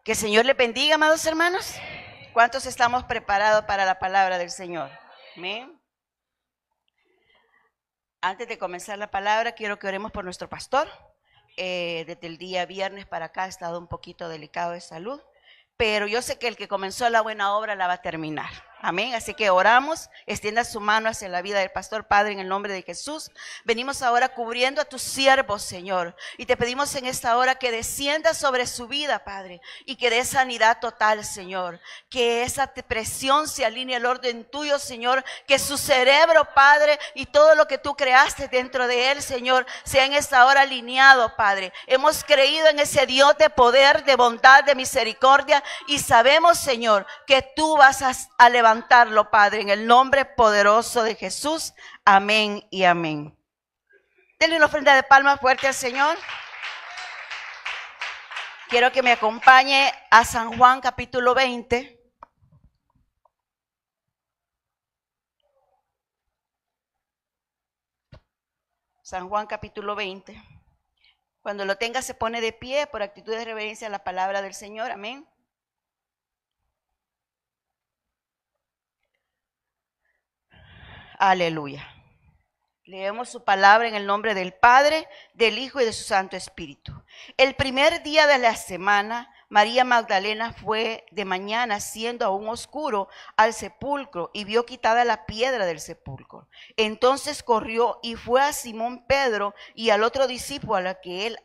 Que el Señor les bendiga, amados hermanos. ¿Cuántos estamos preparados para la palabra del Señor? Amén. Antes de comenzar la palabra, quiero que oremos por nuestro pastor. Desde el día viernes para acá ha estado un poquito delicado de salud, pero yo sé que el que comenzó la buena obra la va a terminar. Amén. Así que oramos, extienda su mano hacia la vida del pastor. Padre, en el nombre de Jesús, venimos ahora cubriendo a tus siervos, Señor, y te pedimos en esta hora que descienda sobre su vida, Padre, y que dé sanidad total, Señor, que esa depresión se alinee al orden tuyo, Señor, que su cerebro, Padre, y todo lo que tú creaste dentro de él, Señor, sea en esta hora alineado, Padre. Hemos creído en ese Dios de poder, de bondad, de misericordia, y sabemos, Señor, que tú vas a levantarlo, Padre, en el nombre poderoso de Jesús. Amén y amén. Denle una ofrenda de palmas fuerte al Señor. Quiero que me acompañe a San Juan capítulo 20. San Juan capítulo 20. Cuando lo tenga se pone de pie por actitud de reverencia a la palabra del Señor. Amén. Aleluya. Leemos su palabra en el nombre del Padre, del Hijo y de su Santo Espíritu. El primer día de la semana, María Magdalena fue de mañana, siendo aún oscuro, al sepulcro y vio quitada la piedra del sepulcro. Entonces corrió y fue a Simón Pedro y al otro discípulo a la que él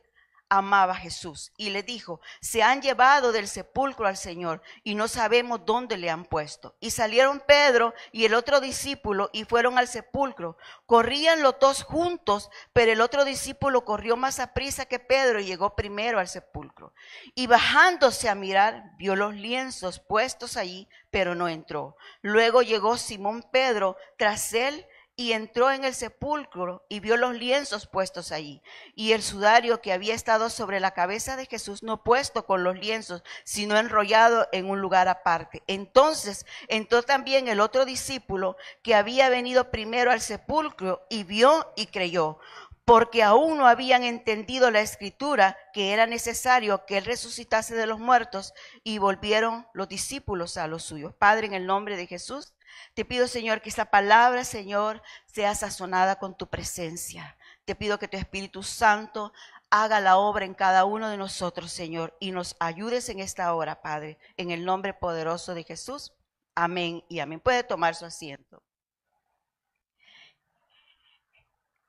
amaba Jesús, y le dijo: se han llevado del sepulcro al Señor y no sabemos dónde le han puesto. Y salieron Pedro y el otro discípulo y fueron al sepulcro. Corrían los dos juntos, pero el otro discípulo corrió más aprisa que Pedro y llegó primero al sepulcro. Y bajándose a mirar, vio los lienzos puestos allí, pero no entró. Luego llegó Simón Pedro tras él y entró en el sepulcro y vio los lienzos puestos allí, y el sudario que había estado sobre la cabeza de Jesús no puesto con los lienzos, sino enrollado en un lugar aparte. Entonces entró también el otro discípulo que había venido primero al sepulcro y vio y creyó, porque aún no habían entendido la escritura que era necesario que él resucitase de los muertos, y volvieron los discípulos a los suyos. Padre, en el nombre de Jesús, te pido, Señor, que esta palabra, Señor, sea sazonada con tu presencia. Te pido que tu Espíritu Santo haga la obra en cada uno de nosotros, Señor, y nos ayudes en esta hora, Padre, en el nombre poderoso de Jesús. Amén y amén. Puede tomar su asiento.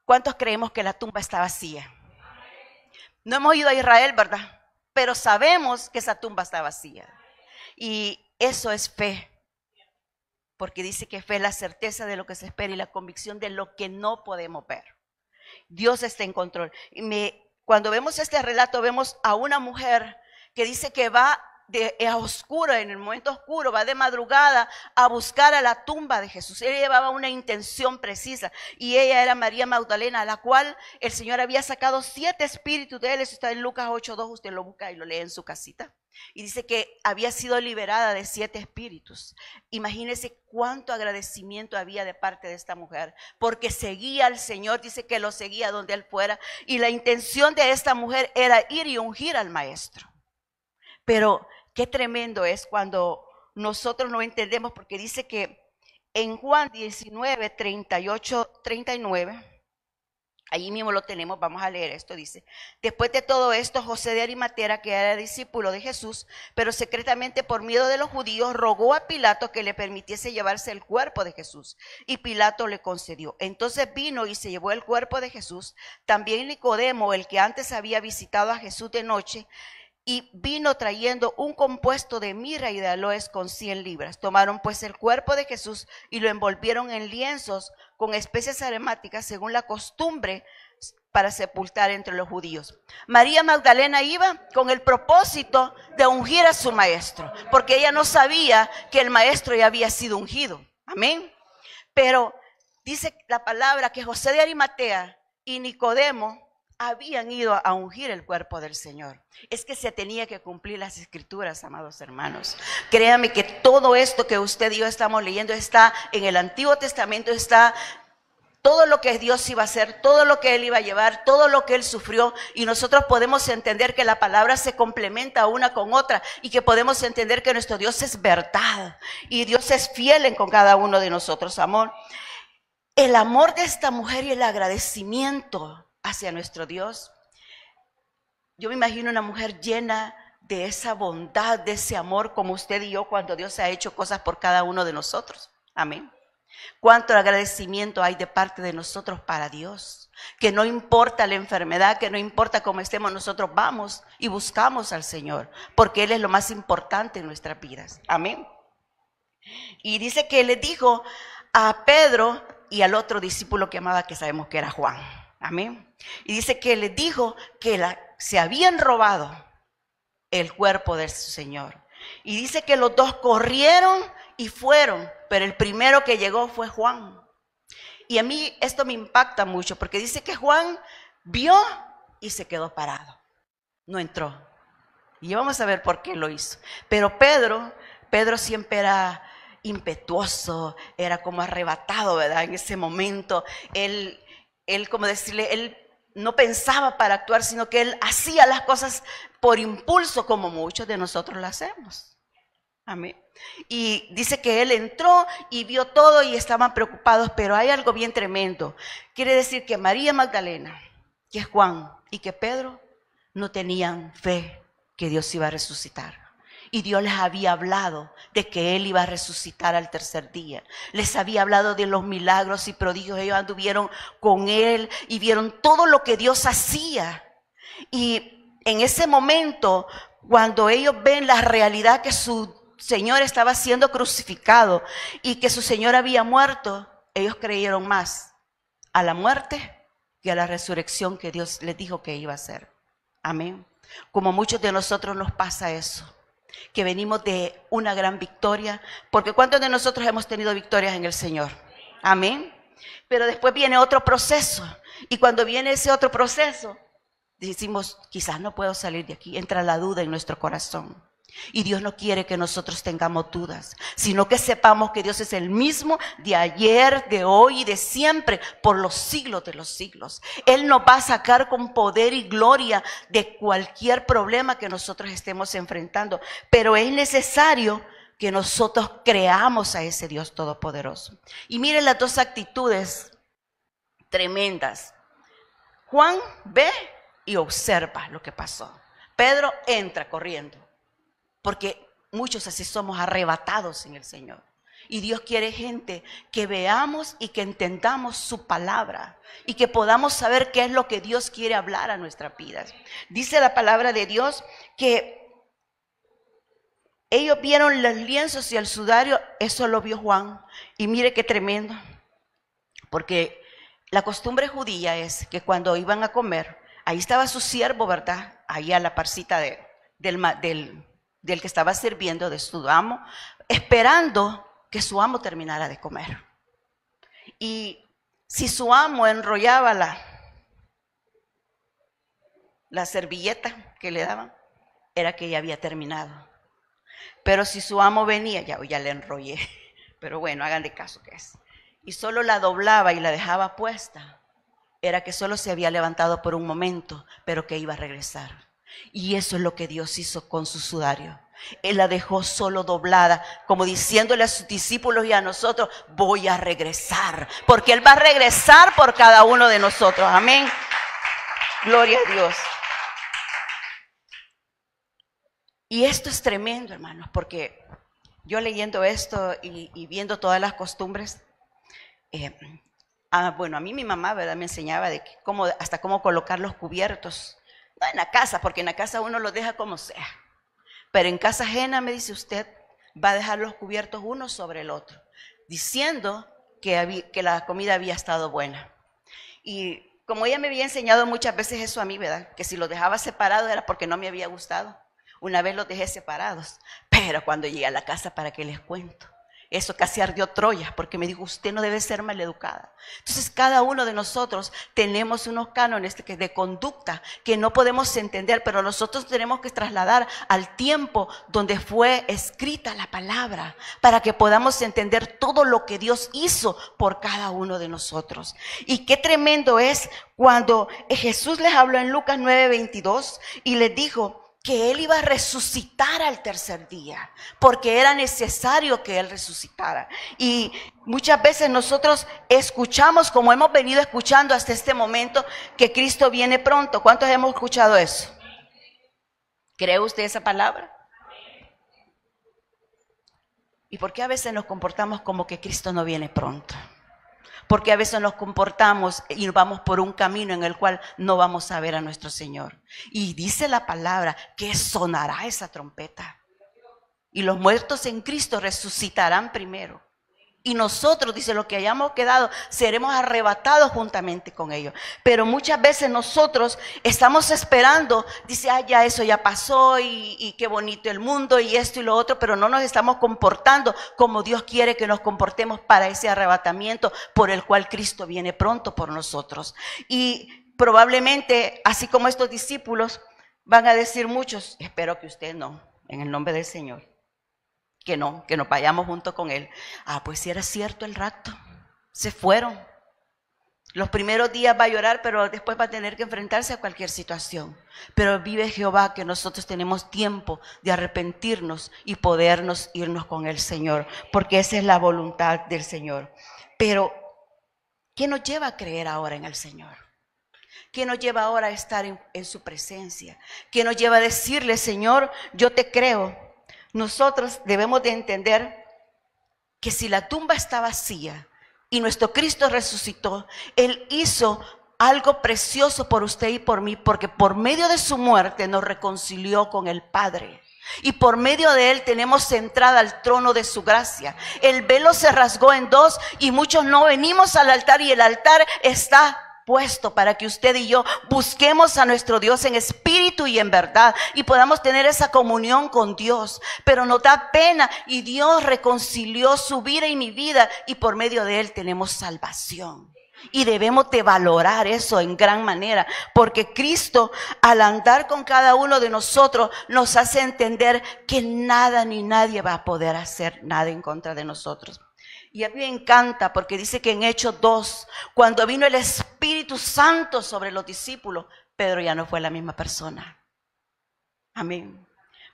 ¿Cuántos creemos que la tumba está vacía? No hemos ido a Israel, ¿verdad? Pero sabemos que esa tumba está vacía. Y eso es fe. Porque dice que fe es la certeza de lo que se espera y la convicción de lo que no podemos ver. Dios está en control. Cuando vemos este relato, vemos a una mujer que dice que va a oscuro, en el momento oscuro, va de madrugada a buscar a la tumba de Jesús. Ella llevaba una intención precisa, y ella era María Magdalena, a la cual el Señor había sacado 7 espíritus de él. Eso está en Lucas 8:2, usted lo busca y lo lee en su casita. Y dice que había sido liberada de 7 espíritus. Imagínense cuánto agradecimiento había de parte de esta mujer, porque seguía al Señor, dice que lo seguía donde él fuera, y la intención de esta mujer era ir y ungir al maestro. Pero qué tremendo es cuando nosotros no entendemos, porque dice que en Juan 19, 38, 39, allí mismo lo tenemos, vamos a leer esto, dice: después de todo esto, José de Arimatea, que era discípulo de Jesús, pero secretamente por miedo de los judíos, rogó a Pilato que le permitiese llevarse el cuerpo de Jesús, y Pilato le concedió. Entonces vino y se llevó el cuerpo de Jesús. También Nicodemo, el que antes había visitado a Jesús de noche, y vino trayendo un compuesto de mirra y de aloes con 100 libras. Tomaron pues el cuerpo de Jesús y lo envolvieron en lienzos con especies aromáticas, según la costumbre para sepultar entre los judíos. María Magdalena iba con el propósito de ungir a su maestro, porque ella no sabía que el maestro ya había sido ungido. Amén. Pero dice la palabra que José de Arimatea y Nicodemo habían ido a ungir el cuerpo del Señor. Es que se tenía que cumplir las escrituras, amados hermanos. Créame que todo esto que usted y yo estamos leyendo está en el Antiguo Testamento, está todo lo que Dios iba a hacer, todo lo que Él iba a llevar, todo lo que Él sufrió, y nosotros podemos entender que la palabra se complementa una con otra y que podemos entender que nuestro Dios es verdad y Dios es fiel con cada uno de nosotros, amor. El amor de esta mujer y el agradecimiento hacia nuestro Dios. Yo me imagino una mujer llena de esa bondad, de ese amor, como usted y yo, cuando Dios ha hecho cosas por cada uno de nosotros. Amén. Cuánto agradecimiento hay de parte de nosotros para Dios, que no importa la enfermedad, que no importa cómo estemos, nosotros vamos y buscamos al Señor, porque Él es lo más importante en nuestras vidas. Amén. Y dice que le dijo a Pedro y al otro discípulo que amaba, que sabemos que era Juan. Amén. Y dice que le dijo que se habían robado el cuerpo de su Señor. Y dice que los dos corrieron y fueron, pero el primero que llegó fue Juan. Y a mí esto me impacta mucho, porque dice que Juan vio y se quedó parado, no entró. Y vamos a ver por qué lo hizo. Pero Pedro siempre era impetuoso, era como arrebatado, ¿verdad? En ese momento, él como decirle, él no pensaba para actuar, sino que él hacía las cosas por impulso, como muchos de nosotros lo hacemos. Amén. Y dice que él entró y vio todo y estaban preocupados, pero hay algo bien tremendo. Quiere decir que María Magdalena, que es Juan, y que Pedro no tenían fe que Dios iba a resucitar. Y Dios les había hablado de que Él iba a resucitar al tercer día. Les había hablado de los milagros y prodigios. Ellos anduvieron con Él y vieron todo lo que Dios hacía. Y en ese momento, cuando ellos ven la realidad que su Señor estaba siendo crucificado y que su Señor había muerto, ellos creyeron más a la muerte que a la resurrección que Dios les dijo que iba a hacer. Amén. Como muchos de nosotros nos pasa eso, que venimos de una gran victoria, porque ¿cuántos de nosotros hemos tenido victorias en el Señor? Amén. Pero después viene otro proceso, y cuando viene ese otro proceso, decimos, quizás no puedo salir de aquí. Entra la duda en nuestro corazón. Y Dios no quiere que nosotros tengamos dudas, sino que sepamos que Dios es el mismo de ayer, de hoy y de siempre, por los siglos de los siglos. Él nos va a sacar con poder y gloria de cualquier problema que nosotros estemos enfrentando. Pero es necesario que nosotros creamos a ese Dios todopoderoso. Y miren las dos actitudes tremendas. Juan ve y observa lo que pasó. Pedro entra corriendo. Porque muchos así somos arrebatados en el Señor. Y Dios quiere gente que veamos y que entendamos su palabra. Y que podamos saber qué es lo que Dios quiere hablar a nuestras vidas. Dice la palabra de Dios que ellos vieron los lienzos y el sudario. Eso lo vio Juan. Y mire qué tremendo. Porque la costumbre judía es que cuando iban a comer, ahí estaba su siervo, ¿verdad? Ahí a la parcita del que estaba sirviendo, de su amo, esperando que su amo terminara de comer. Y si su amo enrollaba la servilleta que le daban, era que ya había terminado. Pero si su amo venía, ya le enrollé, pero bueno, hagan de caso que es, y solo la doblaba y la dejaba puesta, era que solo se había levantado por un momento, pero que iba a regresar. Y eso es lo que Dios hizo con su sudario. Él la dejó solo doblada, como diciéndole a sus discípulos y a nosotros, voy a regresar, porque Él va a regresar por cada uno de nosotros. Amén. Gloria a Dios. Y esto es tremendo, hermanos, porque yo leyendo esto y viendo todas las costumbres, bueno, a mí mi mamá, ¿verdad?, me enseñaba de hasta cómo colocar los cubiertos. No en la casa, porque en la casa uno los deja como sea. Pero en casa ajena, me dice usted, va a dejar los cubiertos uno sobre el otro, diciendo que la comida había estado buena. Y como ella me había enseñado muchas veces eso a mí, ¿verdad?, que si los dejaba separados era porque no me había gustado. Una vez los dejé separados, pero cuando llegué a la casa, ¿para qué les cuento? Eso casi ardió Troya, porque me dijo, usted no debe ser maleducada. Entonces cada uno de nosotros tenemos unos cánones de conducta que no podemos entender, pero nosotros tenemos que trasladar al tiempo donde fue escrita la palabra, para que podamos entender todo lo que Dios hizo por cada uno de nosotros. Y qué tremendo es cuando Jesús les habló en Lucas 9:22 y les dijo que Él iba a resucitar al tercer día, porque era necesario que Él resucitara. Y muchas veces nosotros escuchamos, como hemos venido escuchando hasta este momento, que Cristo viene pronto. ¿Cuántos hemos escuchado eso? ¿Cree usted esa palabra? ¿Y por qué a veces nos comportamos como que Cristo no viene pronto? Porque a veces nos comportamos y vamos por un camino en el cual no vamos a ver a nuestro Señor. Y dice la palabra que sonará esa trompeta. Y los muertos en Cristo resucitarán primero. Y nosotros, dice, los que hayamos quedado, seremos arrebatados juntamente con ellos. Pero muchas veces nosotros estamos esperando, dice, ya eso ya pasó y qué bonito el mundo y esto y lo otro, pero no nos estamos comportando como Dios quiere que nos comportemos para ese arrebatamiento por el cual Cristo viene pronto por nosotros. Y probablemente, así como estos discípulos, van a decir muchos, espero que usted no, en el nombre del Señor. Que nos vayamos junto con Él. Pues si era cierto el rapto, se fueron. Los primeros días va a llorar, pero después va a tener que enfrentarse a cualquier situación. Pero vive Jehová que nosotros tenemos tiempo de arrepentirnos y podernos irnos con el Señor, porque esa es la voluntad del Señor. Pero, ¿qué nos lleva a creer ahora en el Señor? ¿Qué nos lleva ahora a estar en su presencia? ¿Qué nos lleva a decirle, Señor, yo te creo? Nosotros debemos de entender que si la tumba está vacía y nuestro Cristo resucitó, Él hizo algo precioso por usted y por mí, porque por medio de su muerte nos reconcilió con el Padre. Y por medio de Él tenemos entrada al trono de su gracia. El velo se rasgó en dos y muchos no venimos al altar, y el altar está puesto para que usted y yo busquemos a nuestro Dios en espíritu y en verdad y podamos tener esa comunión con Dios. Pero nos da pena, y Dios reconcilió su vida y mi vida, y por medio de Él tenemos salvación. Y debemos de valorar eso en gran manera, porque Cristo, al andar con cada uno de nosotros, nos hace entender que nada ni nadie va a poder hacer nada en contra de nosotros. Y a mí me encanta porque dice que en Hechos 2, cuando vino el Espíritu Santo sobre los discípulos, Pedro ya no fue la misma persona. Amén.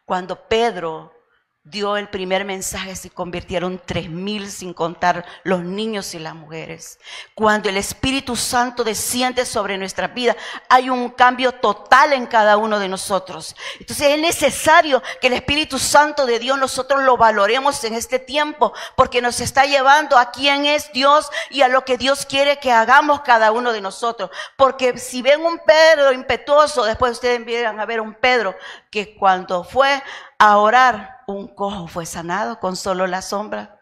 Cuando Pedro dio el primer mensaje, se convirtieron 3,000, sin contar los niños y las mujeres. Cuando el Espíritu Santo desciende sobre nuestras vidas, hay un cambio total en cada uno de nosotros. Entonces es necesario que el Espíritu Santo de Dios nosotros lo valoremos en este tiempo, porque nos está llevando a quién es Dios y a lo que Dios quiere que hagamos cada uno de nosotros. Porque si ven un Pedro impetuoso, después ustedes empiezan a ver un Pedro que cuando fue a orar, un cojo fue sanado con solo la sombra.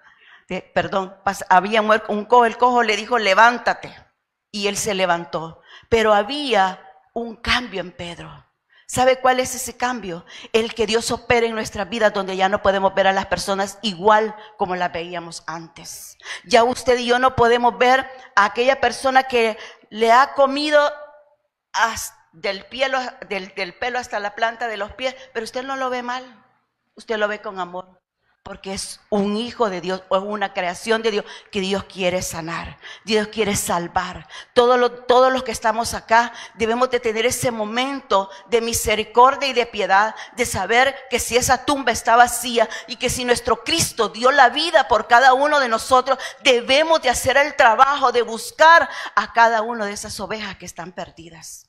Había muerto un cojo, el cojo le dijo, levántate, y él se levantó. Pero había un cambio en Pedro. ¿Sabe cuál es ese cambio? El que Dios opera en nuestras vidas, donde ya no podemos ver a las personas igual como las veíamos antes. Ya usted y yo no podemos ver a aquella persona que le ha comido del pelo hasta la planta de los pies, pero usted no lo ve mal. Usted lo ve con amor, porque es un hijo de Dios o una creación de Dios que Dios quiere sanar, Dios quiere salvar. Todos los que estamos acá debemos de tener ese momento de misericordia y de piedad, de saber que si esa tumba está vacía y que si nuestro Cristo dio la vida por cada uno de nosotros, debemos de hacer el trabajo de buscar a cada una de esas ovejas que están perdidas.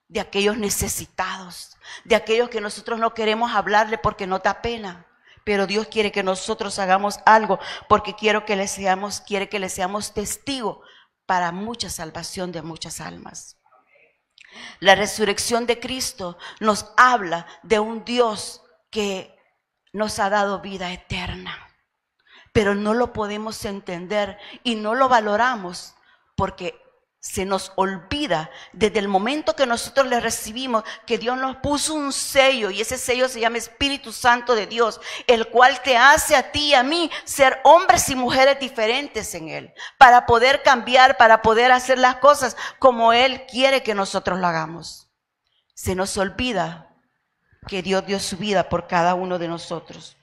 De aquellos necesitados, de aquellos que nosotros no queremos hablarle porque nos da pena, pero Dios quiere que nosotros hagamos algo, porque quiere que le seamos testigos para mucha salvación de muchas almas. La resurrección de Cristo nos habla de un Dios que nos ha dado vida eterna, pero no lo podemos entender y no lo valoramos porque Se nos olvida desde el momento que nosotros le recibimos que Dios nos puso un sello, y ese sello se llama Espíritu Santo de Dios, el cual te hace a ti y a mí ser hombres y mujeres diferentes en Él, para poder cambiar, para poder hacer las cosas como Él quiere que nosotros lo hagamos. Se nos olvida que Dios dio su vida por cada uno de nosotros,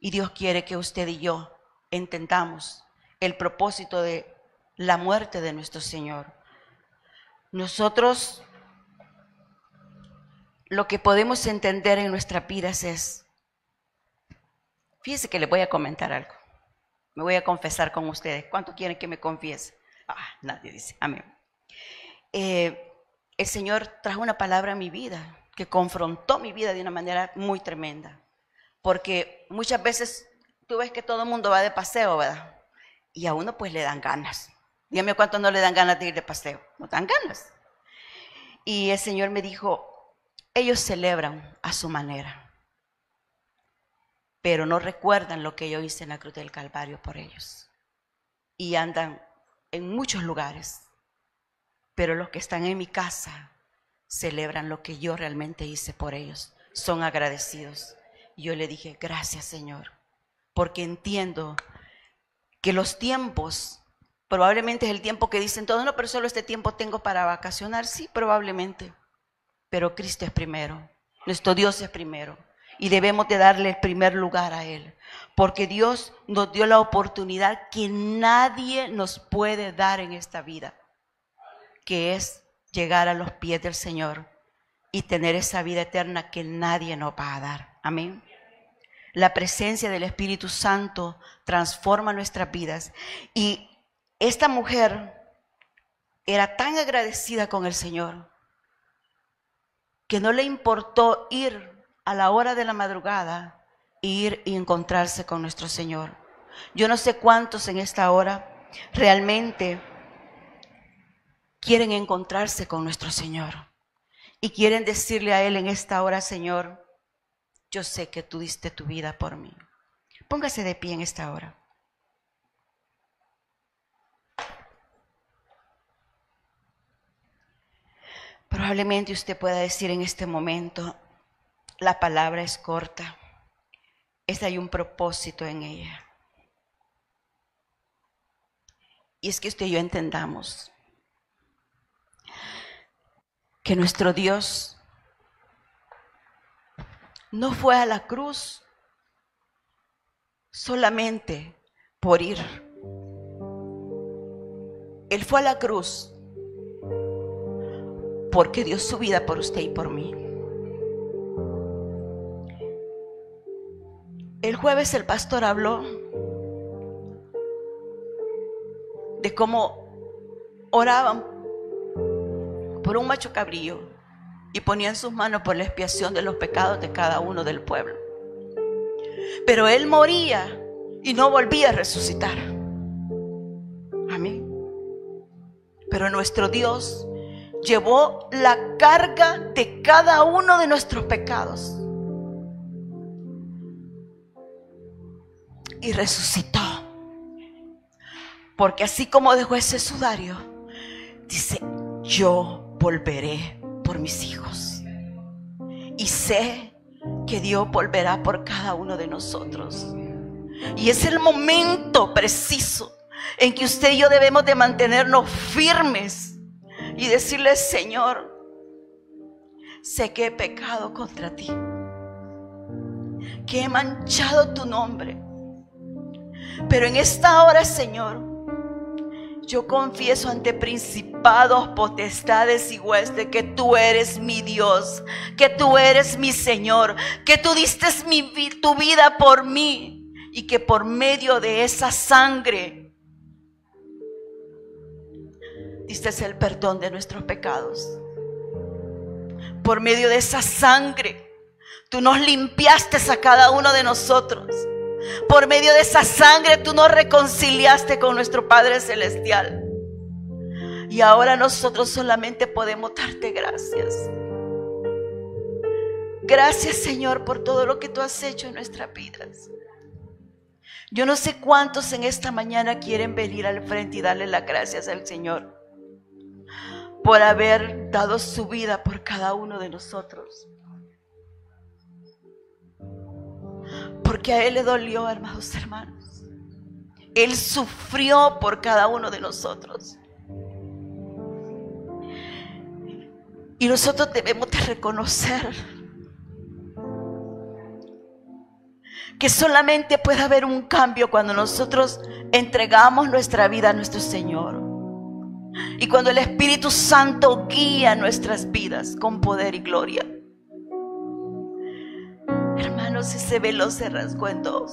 y Dios quiere que usted y yo entendamos el propósito de la muerte de nuestro Señor. Nosotros lo que podemos entender en nuestras vidas es, fíjense que les voy a comentar algo, me voy a confesar con ustedes. ¿Cuántos quieren que me confiese? Nadie dice, amén. El Señor trajo una palabra a mi vida que confrontó mi vida de una manera muy tremenda, porque muchas veces tú ves que todo el mundo va de paseo, ¿verdad? Y a uno pues le dan ganas. Dígame cuántos no le dan ganas de ir de paseo. No dan ganas. Y el Señor me dijo, ellos celebran a su manera, pero no recuerdan lo que yo hice en la cruz del Calvario por ellos. Y andan en muchos lugares, pero los que están en mi casa celebran lo que yo realmente hice por ellos. Son agradecidos. Y yo le dije, gracias, Señor, porque entiendo que los tiempos, probablemente es el tiempo que dicen todos, no, pero solo este tiempo tengo para vacacionar. Sí, probablemente, pero Cristo es primero, nuestro Dios es primero, y debemos de darle el primer lugar a Él, porque Dios nos dio la oportunidad que nadie nos puede dar en esta vida, que es llegar a los pies del Señor y tener esa vida eterna que nadie nos va a dar. Amén. La presencia del Espíritu Santo transforma nuestras vidas. Y esta mujer era tan agradecida con el Señor que no le importó ir a la hora de la madrugada, ir y encontrarse con nuestro Señor. Yo no sé cuántos en esta hora realmente quieren encontrarse con nuestro Señor y quieren decirle a Él en esta hora, Señor, yo sé que tú diste tu vida por mí. Póngase de pie en esta hora. Probablemente usted pueda decir en este momento, la palabra es corta, hay un propósito en ella. Y es que usted y yo entendamos que nuestro Dios no fue a la cruz solamente por ir. Él fue a la cruz porque dio su vida por usted y por mí. El jueves el pastor habló de cómo oraban por un macho cabrío y ponían sus manos por la expiación de los pecados de cada uno del pueblo. Pero él moría y no volvía a resucitar. Amén. Pero nuestro Dios llevó la carga de cada uno de nuestros pecados y resucitó. Porque así como dejó ese sudario, dice, yo volveré por mis hijos. Y sé que Dios volverá por cada uno de nosotros. Y es el momento preciso en que usted y yo debemos de mantenernos firmes y decirle, Señor, sé que he pecado contra ti, que he manchado tu nombre, pero en esta hora, Señor, yo confieso ante principados, potestades y huestes que tú eres mi Dios, que tú eres mi Señor, que tú diste tu vida por mí y que por medio de esa sangre diste el perdón de nuestros pecados. Por medio de esa sangre tú nos limpiaste a cada uno de nosotros. Por medio de esa sangre tú nos reconciliaste con nuestro Padre Celestial. Y ahora nosotros solamente podemos darte gracias. Gracias, Señor, por todo lo que tú has hecho en nuestras vidas. Yo no sé cuántos en esta mañana quieren venir al frente y darle las gracias al Señor. por haber dado su vida por cada uno de nosotros. Porque a Él le dolió, amados hermanos. Él sufrió por cada uno de nosotros. Y nosotros debemos de reconocer que solamente puede haber un cambio cuando nosotros entregamos nuestra vida a nuestro Señor. Y cuando el Espíritu Santo guía nuestras vidas con poder y gloria. Hermanos, ese velo se rasgó en dos.